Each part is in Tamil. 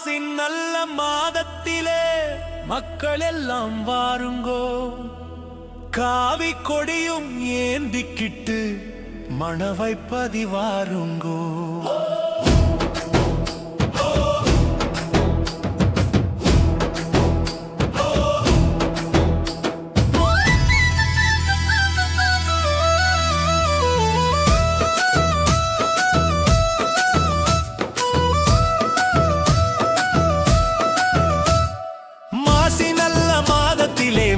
மாசின் நல்ல மாதத்திலே மக்கள் எல்லாம் வாருங்கோ, காவி கொடியும் ஏந்திக்கிட்டு மணவைப்பதி வாருங்கோ.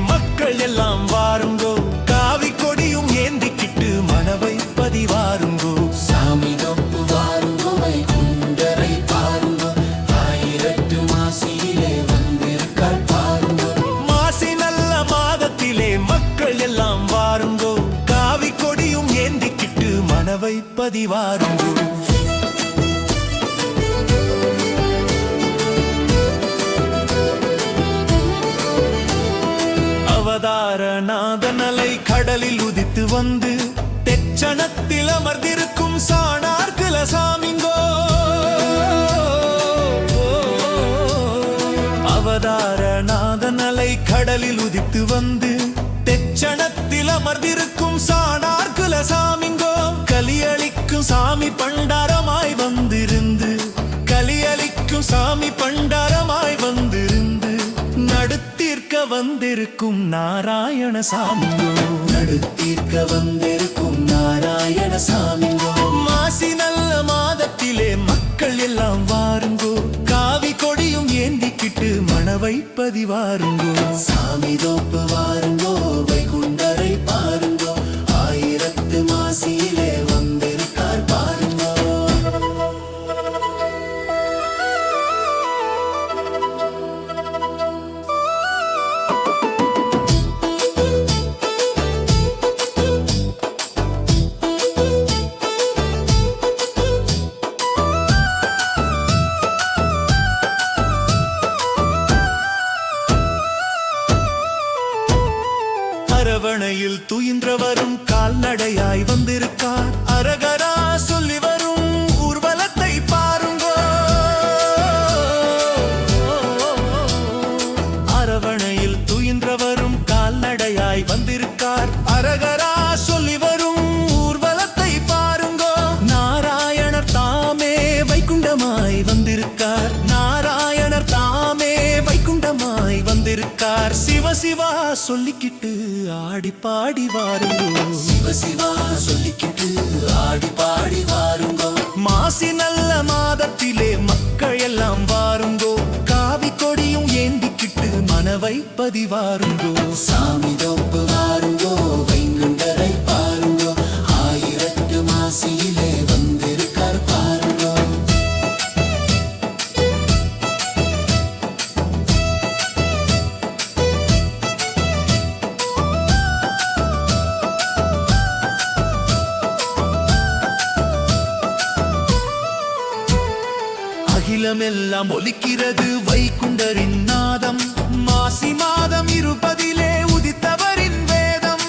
மக்கள் எல்லாம் வாருங்கோ, காவி கொடியும் ஏந்திக்கிட்டு மணவைப்பதி வாருங்கோ. சாமி தொப்பு வாருங்கோ, வைகுண்டரை பாருங்கோ, ஆயிரத்து மாசியிலே வந்திருக்காள் பாருங்கோ. மாசி நல்ல மாதத்திலே மக்கள் எல்லாம் வாருங்கோ, காவி கொடியும் ஏந்திக்கிட்டு மணவைப்பதி வாருங்கோ. அவதாரநாதனலை கடலில் உதித்து வந்து தெச்சனத்தில் அமர்ந்திருக்கும் சாணார்குல சாமிங்கோ. அவதாரநாதனலை கடலில் உதித்து வந்து தெச்சனத்தில் அமர்ந்திருக்கும் சாணார்குல சாமிங்கோ. கலியளிக்கும் சாமி பண்டாரமாய் வந்திருந்து, கலியளிக்கும் சாமி பண்டாரமாய் வந்திருந்து நடுத்தீர்க்க வந்திருக்கும் நாராயண சாமிங்கோ, நடுத்தீர்க்க வந்திருக்கும் நாராயண சாமிங்கோ. மாசி நல்ல மாதத்திலே மக்கள் எல்லாம் வாருங்கோ, காவி கொடியும் ஏந்திக்கிட்டு மணவைப்பதி வாருங்கோ. சாமி தோப்பு வாருங்கோ, வைகுண்டரை பாருங்கோ, ஆயிரத்து மாசியிலே வந்திருக்கார் பாருங்கோ. அரவணையில் துயின்றவரும் கால்நடையாய் வந்திருக்கார், அரகரா சொல்லி வரும் ஊர்வலத்தை பாருங்கோ. அரவணையில் துயின்றவரும் கால்நடையாய் வந்திருக்கார், அரகரா சொல்லி வரும் ஊர்வலத்தை பாருங்கோ. நாராயணர் தாமே வைகுண்டமாய் வந்திருக்கார், நாராயணர் தாமே வைகுண்டமாய் வந்திருக்கார். சிவ சிவா சொல்லிக்கிட்டு ஆடி பாடி வாருங்கோ, சிவ சிவா சொல்லிக்கிட்டு ஆடி பாடி வாருங்கோ. மாசி நல்ல மாதத்திலே மக்கள் எல்லாம் வாருங்கோ, காவி கொடியும் ஏந்திக்கிட்டு மணவைப்பதி வாருங்கோ. சாமி தோப்பு வாருங்கோ, வைகுண்டரை பாருங்கோ, ஆயிரத்து மாசியிலே வந்திருக்கார் பாருங்கோ. அகிலமெல்லாம் ஒலிக்கிறது வைகுண்டரின் நாதம், மாசி மாதம் இருபதிலே உதித்தவரின் வேதம்.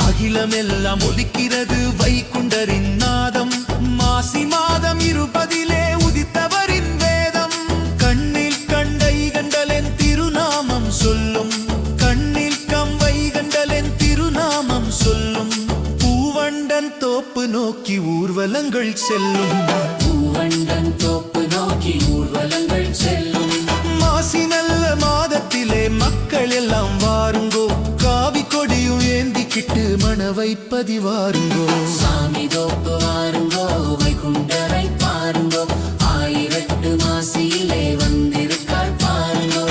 அகிலமெல்லாம் ஒலிக்கிறது வைகுண்டரின் நாதம், மாசி மாதம் இருபதிலே உதித்தவரின் வேதம். கண்ணில் கண்டை கண்டலென் திருநாமம் சொல்லும், கண்ணில் கம்பை கண்டலென் திருநாமம் சொல்லும். பூவண்டன் தோப்பு நோக்கி ஊர்வலங்கள் செல்லும், பூவண்டன் தோப்பு நோக்கி ஊர்வலங்கள் செல்லும். மாசி நல்ல மாதத்திலே மக்கள் எல்லாம் வாருங்கோ, காவி கொடியும் ஏந்திக்கிட்டு மணவைப்பதி வாருங்கோ. சாமி தோப்பு வாருங்கோ, வைகுண்டரை பாருங்கோ, ஆயிரத்து மாசியிலே வந்திருக்கார் பாருங்கோ.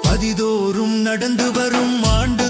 பதிதோறும் நடந்து வரும் ஆண்டு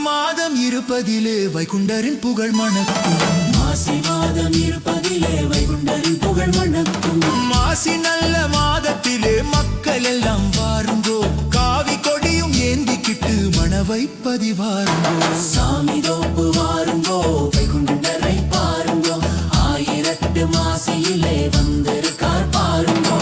மாதம் இருப்பதிலே வைகுண்டரின் புகழ் மணக்கும் மாசி மாதம் இருப்பதிலே வைகுண்டரின் புகழ் மணக்கும் மாசி நல்ல மாதத்திலே மக்கள் எல்லாம் வாருங்கோ காவி கொடியும் ஏந்திக்கிட்டு மணவைப்பதி வாருங்கோ சாமி தோப்பு வாருங்கோ வைகுண்டரை பாருங்கோ ஆயிரட்டு மாசியிலே வந்திருக்கார் பாருங்கோ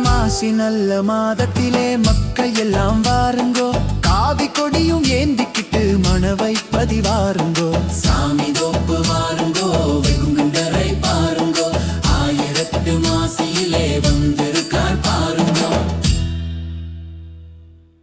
மாசி நல்ல மாதத்திலே மக்கள் எல்லாம் வாருங்கோ காவி கொடியும் ஏந்திக்கிட்டு மணவைப்பதி வாருங்கோ சாமி தோப்பு வாருங்கோ